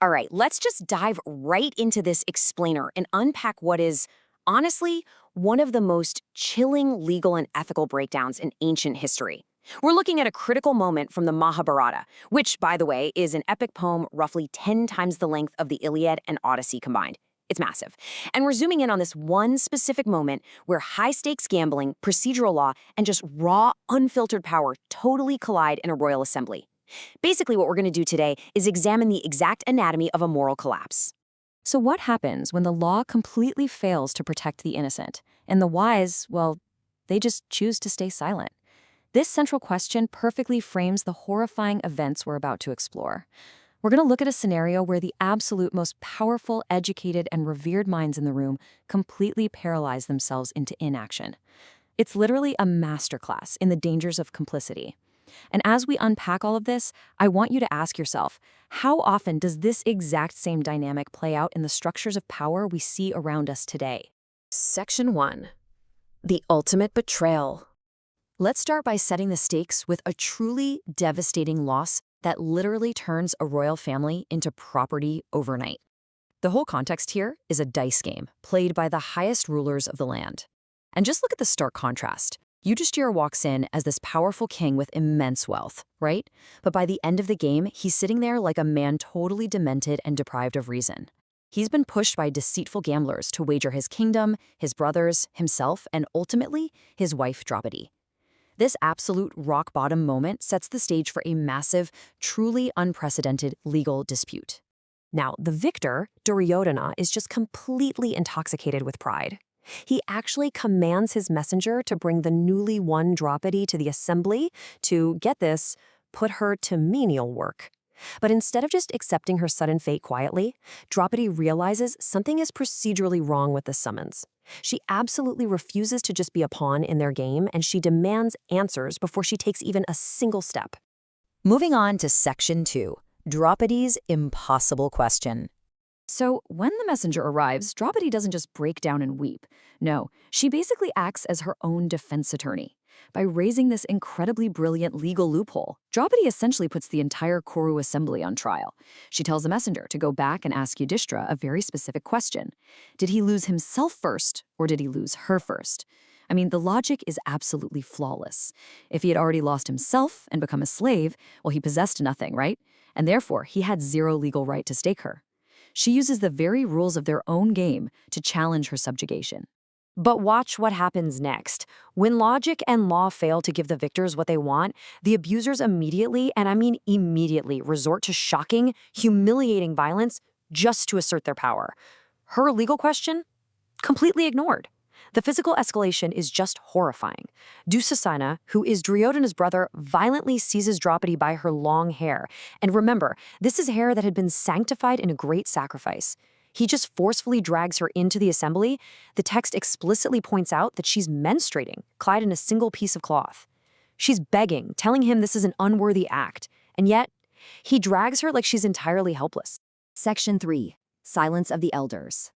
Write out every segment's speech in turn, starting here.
All right, let's just dive right into this explainer and unpack what is, honestly, one of the most chilling legal and ethical breakdowns in ancient history. We're looking at a critical moment from the Mahabharata, which, by the way, is an epic poem roughly 10 times the length of the Iliad and Odyssey combined. It's massive. And we're zooming in on this one specific moment where high-stakes gambling, procedural law, and just raw, unfiltered power totally collide in a royal assembly. Basically, what we're going to do today is examine the exact anatomy of a moral collapse. So what happens when the law completely fails to protect the innocent, and the wise, well, they just choose to stay silent? This central question perfectly frames the horrifying events we're about to explore. We're going to look at a scenario where the absolute most powerful, educated, and revered minds in the room completely paralyze themselves into inaction. It's literally a masterclass in the dangers of complicity. And as we unpack all of this, I want you to ask yourself, how often does this exact same dynamic play out in the structures of power we see around us today? Section 1. The ultimate betrayal. Let's start by setting the stakes with a truly devastating loss that literally turns a royal family into property overnight. The whole context here is a dice game played by the highest rulers of the land. And just look at the stark contrast. Yudhishthira walks in as this powerful king with immense wealth, right? But by the end of the game, he's sitting there like a man totally demented and deprived of reason. He's been pushed by deceitful gamblers to wager his kingdom, his brothers, himself, and ultimately, his wife Draupadi. This absolute rock-bottom moment sets the stage for a massive, truly unprecedented legal dispute. Now, the victor, Duryodhana, is just completely intoxicated with pride. He actually commands his messenger to bring the newly won Draupadi to the assembly to, get this, put her to menial work. But instead of just accepting her sudden fate quietly, Draupadi realizes something is procedurally wrong with the summons. She absolutely refuses to just be a pawn in their game, and she demands answers before she takes even a single step. Moving on to Section 2, Draupadi's impossible question. So when the messenger arrives, Draupadi doesn't just break down and weep. No, she basically acts as her own defense attorney. By raising this incredibly brilliant legal loophole, Draupadi essentially puts the entire Kuru assembly on trial. She tells the messenger to go back and ask Yudhishthira a very specific question. Did he lose himself first, or did he lose her first? I mean, the logic is absolutely flawless. If he had already lost himself and become a slave, well, he possessed nothing, right? And therefore, he had zero legal right to stake her. She uses the very rules of their own game to challenge her subjugation. But watch what happens next. When logic and law fail to give the victors what they want, the abusers immediately, and I mean immediately, resort to shocking, humiliating violence just to assert their power. Her legal question? Completely ignored. The physical escalation is just horrifying. Dussasana, who is Duryodhana's brother, violently seizes Draupadi by her long hair. And remember, this is hair that had been sanctified in a great sacrifice. He just forcefully drags her into the assembly. The text explicitly points out that she's menstruating, clad in a single piece of cloth. She's begging, telling him this is an unworthy act. And yet, he drags her like she's entirely helpless. Section 3, Silence of the Elders.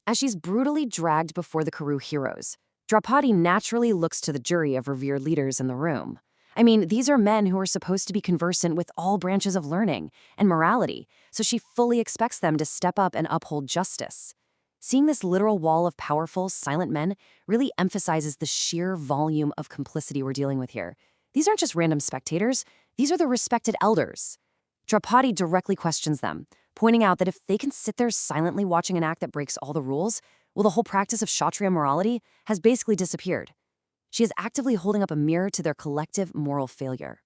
As she's brutally dragged before the Kuru heroes, Draupadi naturally looks to the jury of revered leaders in the room. I mean, these are men who are supposed to be conversant with all branches of learning and morality, so she fully expects them to step up and uphold justice. Seeing this literal wall of powerful, silent men really emphasizes the sheer volume of complicity we're dealing with here. These aren't just random spectators, these are the respected elders. Draupadi directly questions them, pointing out that if they can sit there silently watching an act that breaks all the rules, well, the whole practice of Kshatriya morality has basically disappeared. She is actively holding up a mirror to their collective moral failure.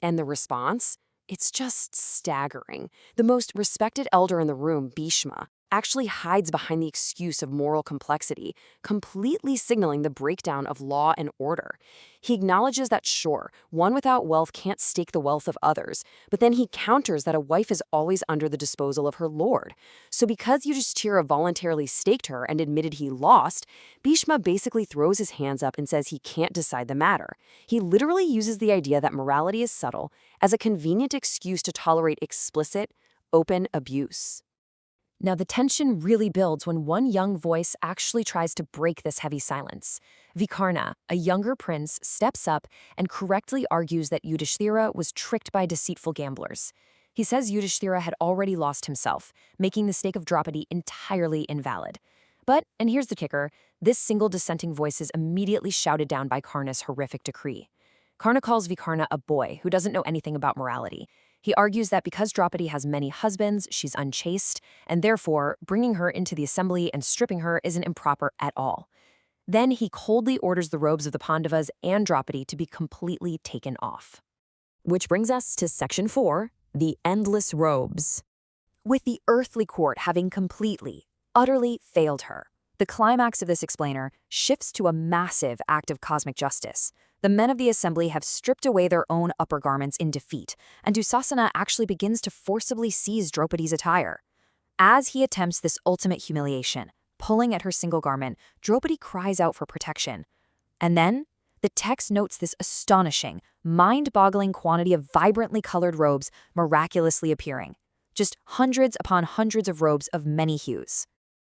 And the response? It's just staggering. The most respected elder in the room, Bhishma, actually hides behind the excuse of moral complexity, completely signaling the breakdown of law and order. He acknowledges that, sure, one without wealth can't stake the wealth of others, but then he counters that a wife is always under the disposal of her lord. So because Yudhishthira voluntarily staked her and admitted he lost, Bhishma basically throws his hands up and says he can't decide the matter. He literally uses the idea that morality is subtle as a convenient excuse to tolerate explicit, open abuse. Now, the tension really builds when one young voice actually tries to break this heavy silence. Vikarna, a younger prince, steps up and correctly argues that Yudhishthira was tricked by deceitful gamblers. He says Yudhishthira had already lost himself, making the stake of Draupadi entirely invalid. But, and here's the kicker, this single dissenting voice is immediately shouted down by Karna's horrific decree. Karna calls Vikarna a boy who doesn't know anything about morality. He argues that because Draupadi has many husbands, she's unchaste, and therefore, bringing her into the assembly and stripping her isn't improper at all. Then he coldly orders the robes of the Pandavas and Draupadi to be completely taken off. Which brings us to Section 4, the endless robes. With the earthly court having completely, utterly failed her, the climax of this explainer shifts to a massive act of cosmic justice. The men of the assembly have stripped away their own upper garments in defeat, and Dussasana actually begins to forcibly seize Draupadi's attire. As he attempts this ultimate humiliation, pulling at her single garment, Draupadi cries out for protection. And then, the text notes this astonishing, mind-boggling quantity of vibrantly colored robes miraculously appearing. Just hundreds upon hundreds of robes of many hues.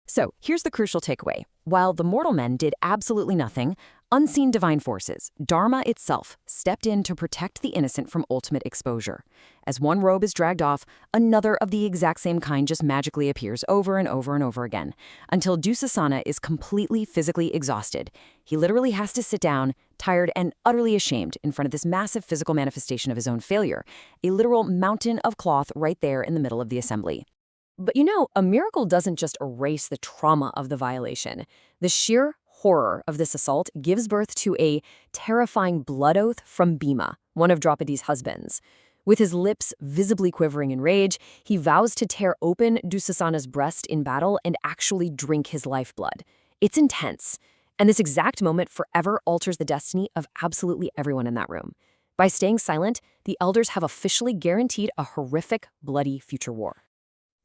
So, here's the crucial takeaway. While the mortal men did absolutely nothing, unseen divine forces, dharma itself, stepped in to protect the innocent from ultimate exposure. As one robe is dragged off, another of the exact same kind just magically appears over and over and over again, until Dussasana is completely physically exhausted. He literally has to sit down, tired and utterly ashamed, in front of this massive physical manifestation of his own failure, a literal mountain of cloth right there in the middle of the assembly. But you know, a miracle doesn't just erase the trauma of the violation. The sheer horror of this assault gives birth to a terrifying blood oath from Bhima, one of Draupadi's husbands. With his lips visibly quivering in rage, he vows to tear open Dussasana's breast in battle and actually drink his lifeblood. It's intense, and this exact moment forever alters the destiny of absolutely everyone in that room. By staying silent, the elders have officially guaranteed a horrific, bloody future war.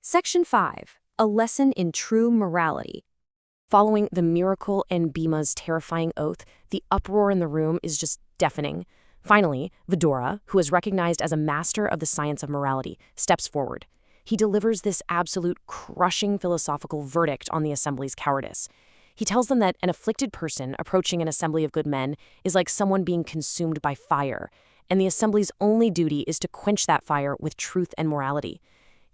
Section 5. A lesson in true morality. Following the miracle and Bhima's terrifying oath, the uproar in the room is just deafening. Finally, Vidura, who is recognized as a master of the science of morality, steps forward. He delivers this absolute crushing philosophical verdict on the assembly's cowardice. He tells them that an afflicted person approaching an assembly of good men is like someone being consumed by fire, and the assembly's only duty is to quench that fire with truth and morality.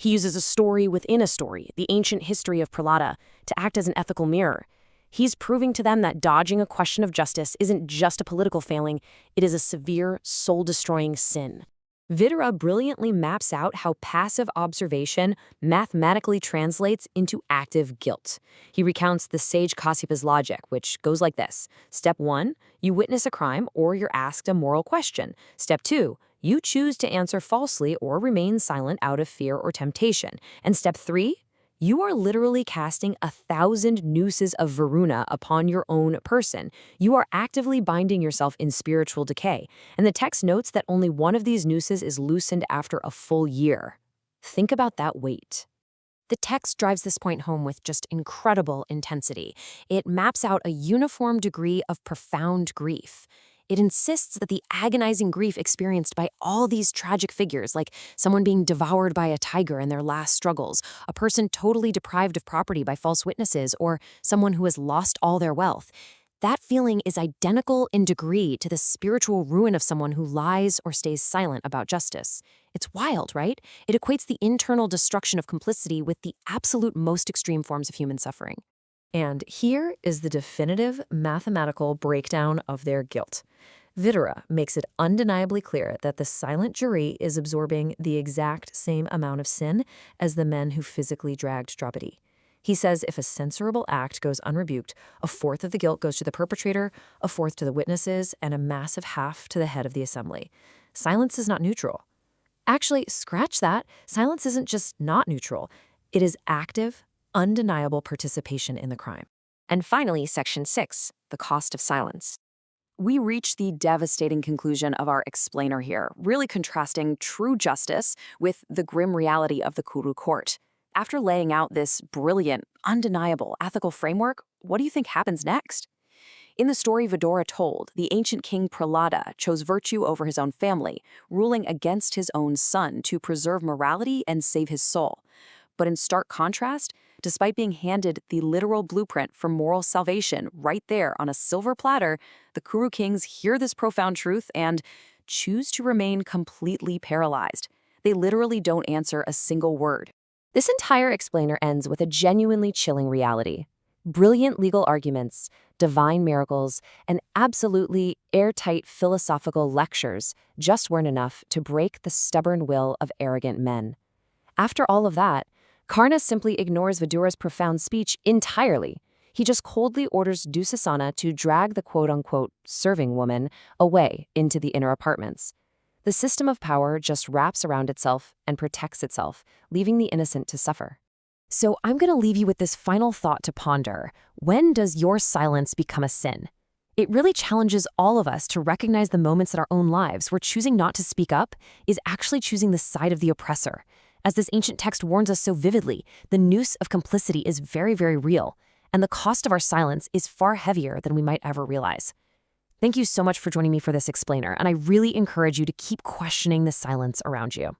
He uses a story within a story, the ancient history of Prahlada, to act as an ethical mirror. He's proving to them that dodging a question of justice isn't just a political failing, it is a severe, soul-destroying sin. Vidura brilliantly maps out how passive observation mathematically translates into active guilt. He recounts the sage Kassyapa's logic, which goes like this. Step 1, you witness a crime or you're asked a moral question. Step 2, you choose to answer falsely or remain silent out of fear or temptation. And step 3, you are literally casting 1,000 nooses of Varuna upon your own person. You are actively binding yourself in spiritual decay. And the text notes that only one of these nooses is loosened after a full year. Think about that weight. The text drives this point home with just incredible intensity. It maps out a uniform degree of profound grief. It insists that the agonizing grief experienced by all these tragic figures, like someone being devoured by a tiger in their last struggles, a person totally deprived of property by false witnesses, or someone who has lost all their wealth, that feeling is identical in degree to the spiritual ruin of someone who lies or stays silent about justice. It's wild, right? It equates the internal destruction of complicity with the absolute most extreme forms of human suffering. And here is the definitive mathematical breakdown of their guilt. Vidura makes it undeniably clear that the silent jury is absorbing the exact same amount of sin as the men who physically dragged Draupadi. He says if a censorable act goes unrebuked, a fourth of the guilt goes to the perpetrator, a fourth to the witnesses, and a massive half to the head of the assembly. Silence is not neutral. Actually, scratch that. Silence isn't just not neutral. It is active, undeniable participation in the crime. And finally, Section 6, the cost of silence. We reach the devastating conclusion of our explainer here, really contrasting true justice with the grim reality of the Kuru court. After laying out this brilliant, undeniable ethical framework, what do you think happens next? In the story Vidura told, the ancient king Prahlada chose virtue over his own family, ruling against his own son to preserve morality and save his soul. But in stark contrast, despite being handed the literal blueprint for moral salvation right there on a silver platter, the Kuru kings hear this profound truth and choose to remain completely paralyzed. They literally don't answer a single word. This entire explainer ends with a genuinely chilling reality. Brilliant legal arguments, divine miracles, and absolutely airtight philosophical lectures just weren't enough to break the stubborn will of arrogant men. After all of that, Karna simply ignores Vidura's profound speech entirely. He just coldly orders Dussasana to drag the quote-unquote serving woman away into the inner apartments. The system of power just wraps around itself and protects itself, leaving the innocent to suffer. So I'm going to leave you with this final thought to ponder. When does your silence become a sin? It really challenges all of us to recognize the moments in our own lives where choosing not to speak up is actually choosing the side of the oppressor. As this ancient text warns us so vividly, the noose of complicity is very, very real, and the cost of our silence is far heavier than we might ever realize. Thank you so much for joining me for this explainer, and I really encourage you to keep questioning the silence around you.